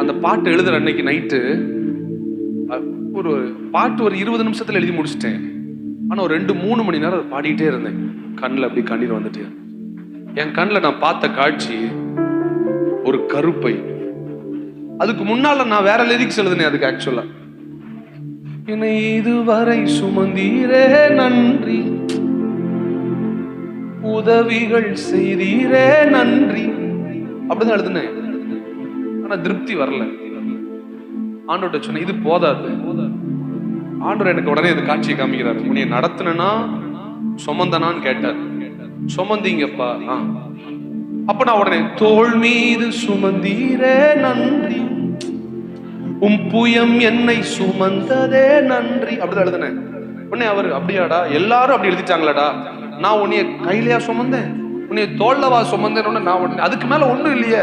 அந்த பாட்டு எழுதுற அன்னைக்கு நைட்டு ஒரு பாட்டு ஒரு 20 நிமிஷத்துல எழுதி முடிச்சிட்டேன். ஆனா ஒரு 2-3 மணி நேரம் அதை பாடிக்கிட்டே இருந்தேன். கண்ணில் அப்படி கண்ணீர் வந்துட்டே. என் கண்ணில் நான் பார்த்த காட்சி ஒரு கருப்பை. அதுக்கு முன்னால நான் வேற லிரிக்ஸ் எழுதுனேன். அதுக்கு ஆக்சுவலா என்னை இதுவரை சுமந்தீரே நன்றி, உதவிகள் செய்தீரே நன்றி அப்படிதான் எழுதுனேன். ஆனா திருப்தி வரல. ஆண்டவர்கிட்ட சொன்னேன், இது போதாது. ஆண்டவர் எனக்கு உடனே இது காட்சியை காமிக்கிறாரு. உன்னைய நடத்தினா சுமந்தனான்னு கேட்டார். சுமந்தீங்கப்பா. அப்ப நான் உடனே தோள் மீது சுமந்தீரே நன்றி, உம் புயம் என்னை சுமந்ததே நன்றி அப்படிதான் எழுதுனேன். உடனே அவரு அப்படியாடா, எல்லாரும் அப்படி எழுதிட்டாங்களாடா, நான் உன்னைய கையிலையா சுமந்தேன், உன்னைய தோல்லவா சுமந்தேன்னு. நான் உடனே அதுக்கு மேல ஒண்ணும் இல்லையே,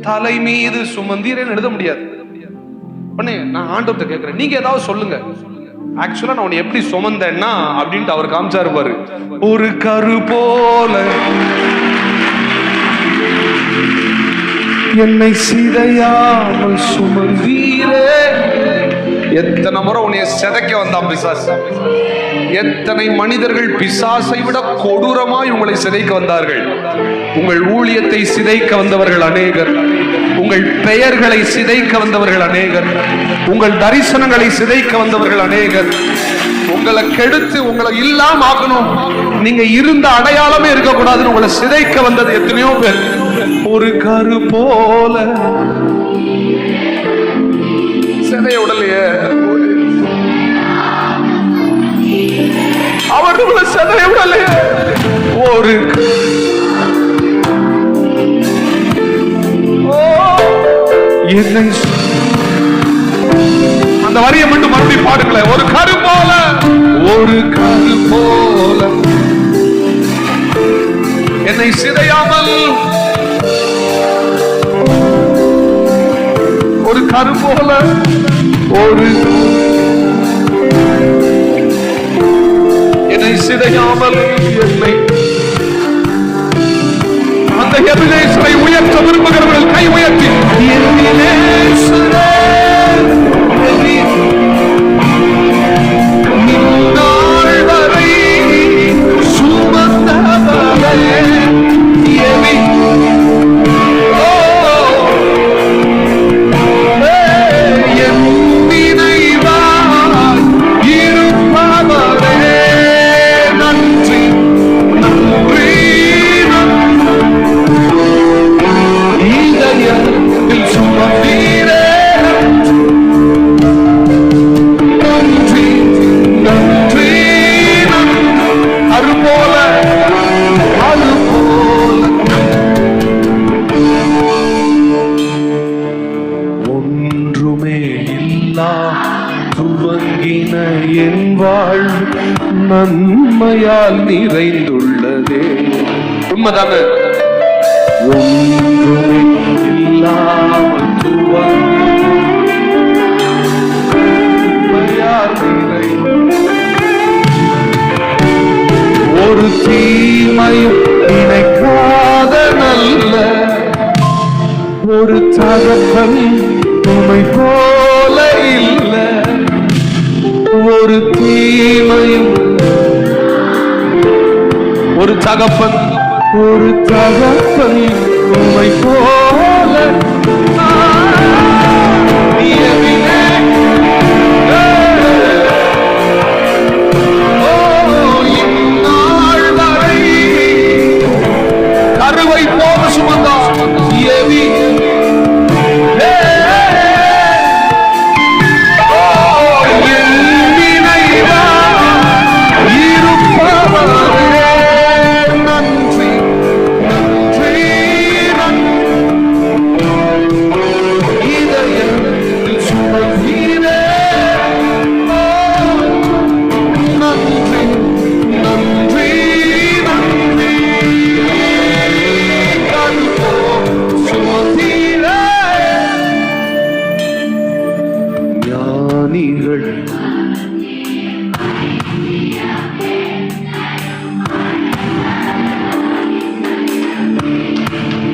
தலை மீது சுமந்தீரேன்னு எழுத முடியாது. உடனே நான் ஆண்டவர்கிட்ட கேட்கிறேன், நீங்க ஏதாவது சொல்லுங்க, ஆக்சுவலா நான் உன்னை எப்படி சுமந்தேன்னா அப்படின்ட்டு அவர் காமிச்சாரு பாரு. ஒரு கரு போல என்னை சிதையாமல் சுமந்தீரே. எத்தனை முறை உன்னை சிதைக்க வந்தான் பிசாசு. எத்தனை மனிதர்கள் பிசாசை விட கொடூரமாய் உங்களை சிதைக்க வந்தார்கள். உங்கள் ஊழியத்தை சிதைக்க வந்தவர்கள் அநேகர், உங்கள் பெயர்களை சிதைக்க வந்தவர்கள் அநேகர், உங்கள் தரிசனங்களை சிதைக்க வந்தவர்கள் அநேகர். உங்களை கெடுத்து உங்களை இல்லாம ஆக்கணும், நீங்க இருந்த அடையாளமே இருக்கக்கூடாதுன்னு உங்களை சிதைக்க வந்தது எத்தனையோ பேர். ஒரு கரு போல சிதைய உடலையே அவர்களை சிதைய உடலையே. ஒரு என்னை அந்த வரியை மட்டும் மறுபடியும் பாடுங்களேன். ஒரு கரு போல, ஒரு கரு போல என்னை சிதையாமல், ஒரு கரு போல, ஒரு என்னை சிதையாமல் என்னை. அந்த எபினேசரை உயர்த்த விரும்புகிறவர்கள் கை உயர்த்தி நாள் வரை சுமந்தவரே என் வாழ்வு நன்மையால் நிறைந்துள்ளதே. உண்மைதாங்க. ஒன்றுமே இல்லாமல் ஒரு தீமையும் நினைக்காத நல்ல ஒரு தகப்பன் உம்மை போல இல்லை. ஒரு தீமையும், ஒரு தகப்பன், ஒரு தகப்பன் உம்மை போல இந்நாள் வரை கருவை போல சுமந்தார். ஏவி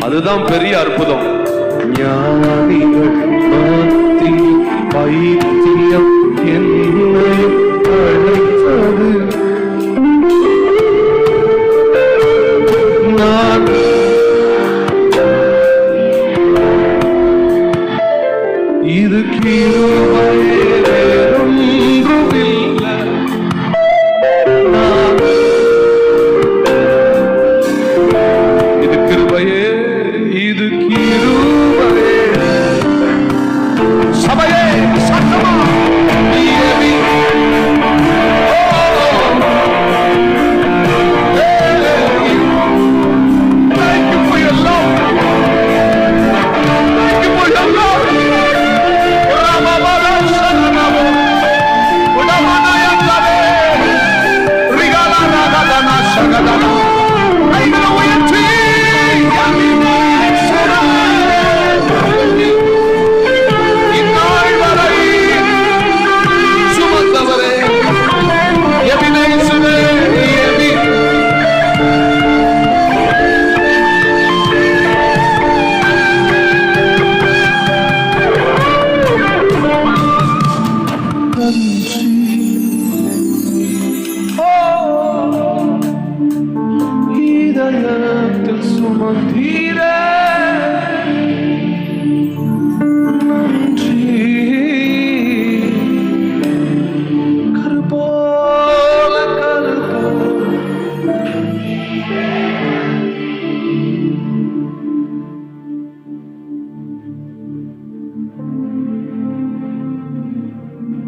அதுதான் பெரிய அற்புதம். ஞானிகள் இது கிருபையே வேறொன்றுமில்லை. இது கிருபையே, இது கிருபையே. சபையே சத்தமா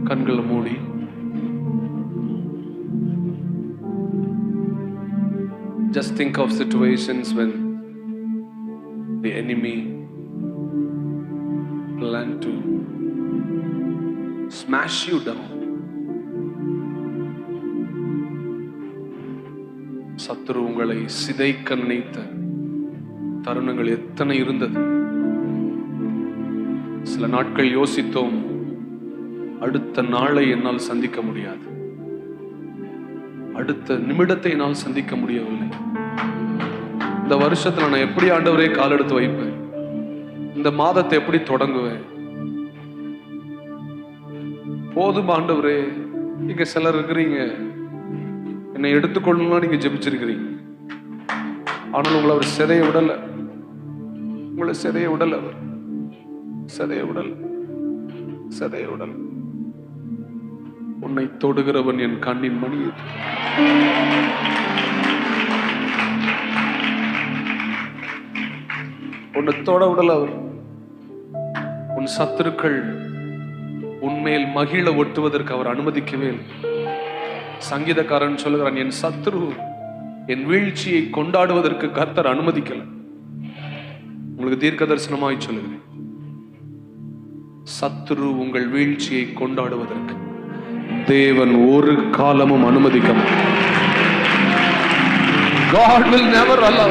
கண்களை மூடி just think of situations when the enemy plan to smash you down. சத்துரு உங்களை சிதைக்க நினைத்த தருணங்கள் எத்தனை இருந்தது. சில நாட்கள் யோசித்தோம், அடுத்த நாளை என்னால் சந்திக்க முடியாது, அடுத்த நிமிடத்தை என்னால் சந்திக்க முடியவில்லை. இந்த வருஷத்துல நான் எப்படி ஆண்டவரே கால் எடுத்து வைப்பேன், இந்த மாதத்தை எப்படி தொடங்குவேன், போதும் ஆண்டவரே. இங்க சிலர் இருக்கிறீங்க, என்னை எடுத்துக்கொள்ளலாம் நீங்க ஜெபிச்சிருக்கிறீங்க, ஆனால் உங்களை அவர் சிதைய விடல, உங்களை சிதைய விடல, அவர் சிதைய விடல, சிதைய விடல. உன்னை தொடுகிறவன் என் கண்ணின் மணி, உன்னை தொட விடல அவர். உன் சத்துருக்கள் உன்மேல் மகிழ ஒட்டுவதற்கு அவர் அனுமதிக்கவே இல்லை. சங்கீதக்காரன் சொல்லுகிறான், என் சத்துரு என் வீழ்ச்சியை கொண்டாடுவதற்கு கர்த்தர் அனுமதிக்கல. உங்களுக்கு தீர்க்க தரிசனமாய் சொல்லுகிறேன், சத்துரு உங்கள் வீழ்ச்சியை கொண்டாடுவதற்கு தேவன் ஒரு காலமும் அனுமதிக்க மாட்டார். God will never allow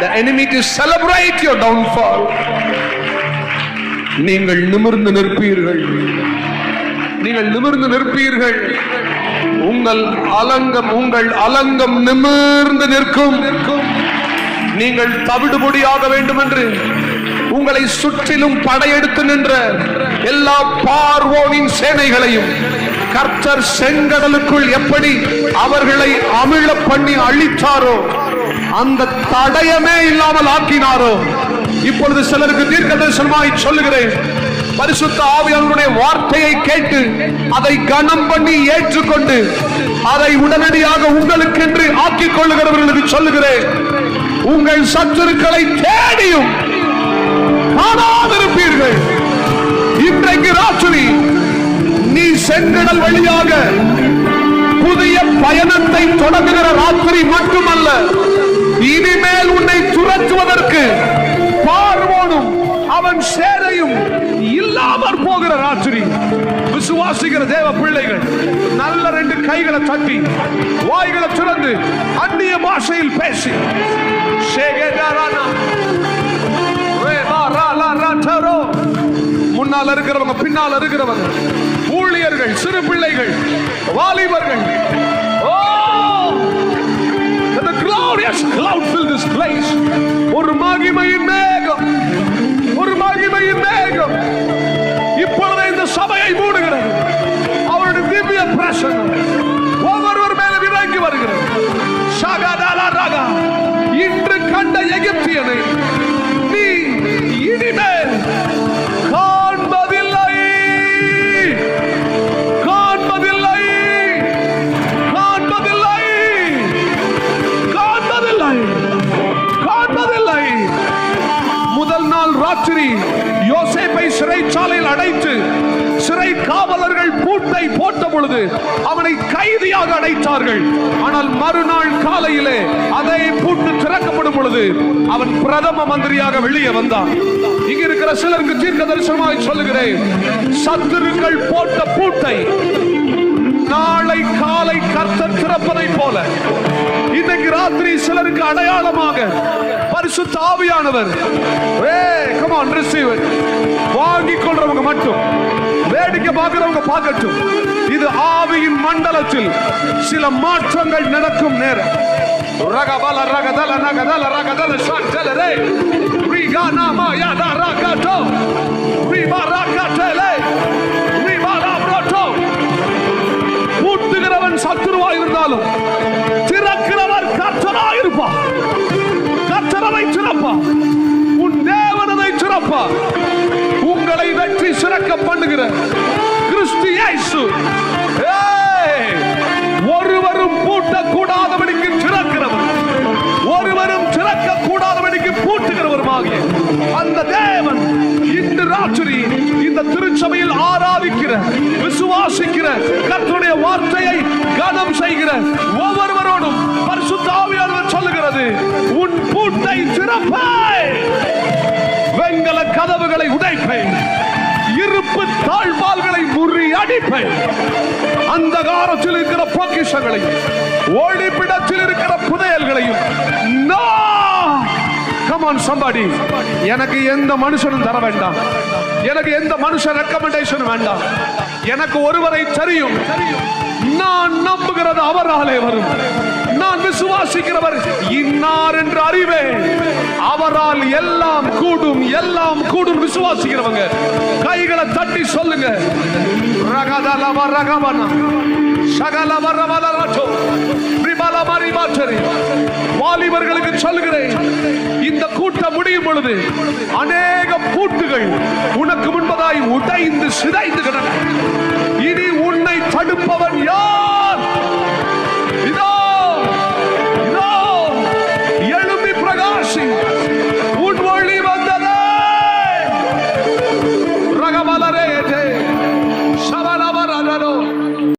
the enemy to celebrate your downfall. நீங்கள் நிமிர்ந்து நிற்பீர்கள், நீங்கள் நிமிர்ந்து நிற்பீர்கள். உங்கள் அலங்கம் நிமிர்ந்து நிற்கும். நீங்கள் தவிடுபொடியாக வேண்டும் என்று உங்களை சுற்றிலும் படையெடுத்து நின்ற எல்லா பார்வோனின் சேனைகளையும் கர்த்தர் செங்கடலுக்குள் எப்படி அவர்களை அமிழ பண்ணி அழித்தாரோ, அந்த தடயமே இல்லாமல் ஆக்கினாரோ, இப்பொழுது சிலருக்கு தீர்க்க தரிசனமாய் சொல்லுகிறேன், பரிசுத்த ஆவியானவருடைய வார்த்தையை கேட்டு அதை கனம் பண்ணி ஏற்றுக்கொண்டு அதை உடனடியாக உங்களுக்கென்று ஆக்கிக் கொள்ளுகிறவர்களுக்கு சொல்லுகிறேன், உங்கள் சத்துருக்களை தேடியும் காணாதிருப்பீர்கள். இன்றைக்கு ராத்திரி நீ செங்கடல் வழியாக புதிய பயணத்தை தொடங்குகிற ராத்திரி மட்டுமல்ல, இனிமேல் உன்னை துரத்துவதற்கு பார்வோனும் அவன் சேனையும் இல்லாமற் போகிற ராத்திரி. விசுவாசிக்கிற தேவ பிள்ளைகள் நல்ல 2 கைகளை தட்டி வாய்களை திறந்து அந்நிய பாஷையில் பேசி முன்னால் இருக்கிறவங்க, பின்னால் இருக்கிறவங்க, ஊழியர்கள், சிறு பிள்ளைகள், வாலிபர்கள், the glorious cloud fill this place. ஒரு மகிமையின் மேகம், ஒரு மகிமையின் மேகம் இப்பொழுது இந்த சபையை மூடுகிறது. அவருடைய திவ்ய பிரசன்னம் ஒவ்வொருவர் மேல இறங்கி வருகிறது. இன்று கண்ட எகிப்தியனை நீ இனிமேல் காண ராத்திரி யோசேப்பை சிறைச்சாலையில் அடைத்து சிறை காவலர்கள் பூட்டை போட்ட பொழுது அவனை கைதியாக அடைத்தார்கள். ஆனால் மறுநாள் காலையிலே அதை பூட்டு திறக்கப்படும் பொழுது அவன் பிரதம மந்திரியாக வெளியே வந்தான். இங்க இருக்கிற சிலருக்கு தீர்க்க தரிசனமாக சொல்லுகிறேன், சத்துருக்கள் போட்ட பூட்டை நாளை காலை கர்த்தர் திறப்பதை போல இன்னைக்கு ராத்திரி சிலருக்கு அடையாளமாக பரிசுத்த ஆவியானவர் வாங்கிக் கொள்றவங்க மட்டும், வேடிக்கை பார்க்கிறவங்க பார்க்கட்டும். இது ஆவியின் மண்டலத்தில் சில மாற்றங்கள் நடக்கும் நேரம். ரகபல ரகதல நகதல ரகதல ஷாண்டலே ரிகானாமா யாதா ரகதோ ரிபாரகதலே ரிபாராப்ரோட்டோ. பூட்டுகிறவன் சத்துருவாய் இருந்தாலும் திறக்கிறவர் கர்த்தராய் இருப்பார். கர்த்தரை திறப்பார், உன் தேவனை திறப்பார். உங்களை வெற்றி சிறக்க பண்ணுகிற கிறிஸ்து இயேசு ஒருவரும் பூட்டக்கூடாதபடிக்கு திறக்கிறவர், ஒருவரும் திறக்க கூடாதபடிக்கு பூட்டுகிறவருமாகிய அந்த தேவன் இன்று ராத்திரி இந்த திருச்சபையில் ஆராதிக்கிற, விசுவாசிக்கிற, கர்த்தருடைய வார்த்தையை கனம் செய்கிற ஒவ்வொருவரோடும் பரிசுத்த ஆவியானவர் சொல்லுகிறது, உன் பூட்டை திறப்பாய், வெண்கல கதவுகளை உடைப்பேன், இருப்பு தாழ்வாள்களை முறியடிப்பேன், அந்தகாரத்தில் இருக்கிற பொக்கிஷங்களையும் ஒளிப்பிடத்தில் இருக்கிற புதையல்களையும் எனக்கு எந்த மனுஷனும் தர வேண்டாம், எனக்கு எந்த மனுஷன் ரெக்கமெண்டேஷன் வேண்டாம். எனக்கு ஒருவரை தெரியும், நான் நம்புகிறது அவராலே வரும், நான் விசுவாசிக்கிறவர் இன்னார் என்று அறிவேன், அவரால் எல்லாம் கூடும், எல்லாம் கூடும். விசுவாசிக்கிறவங்க கைகளை தட்டி சொல்லுங்க. வாலிபர்களுக்கு சொல்லுகிறேன், இந்த கூட்டம் முடியும் பொழுது அநேக பூட்டுகள் உனக்கு முன்பதாய் உடைந்து சிதைந்து கிடக்கும். இனி உன்னை தடுப்பவன் யார்? இதோ இதோ எழும்பி பிரகாசி, உன் ஒளி வந்ததே. ரகமலரே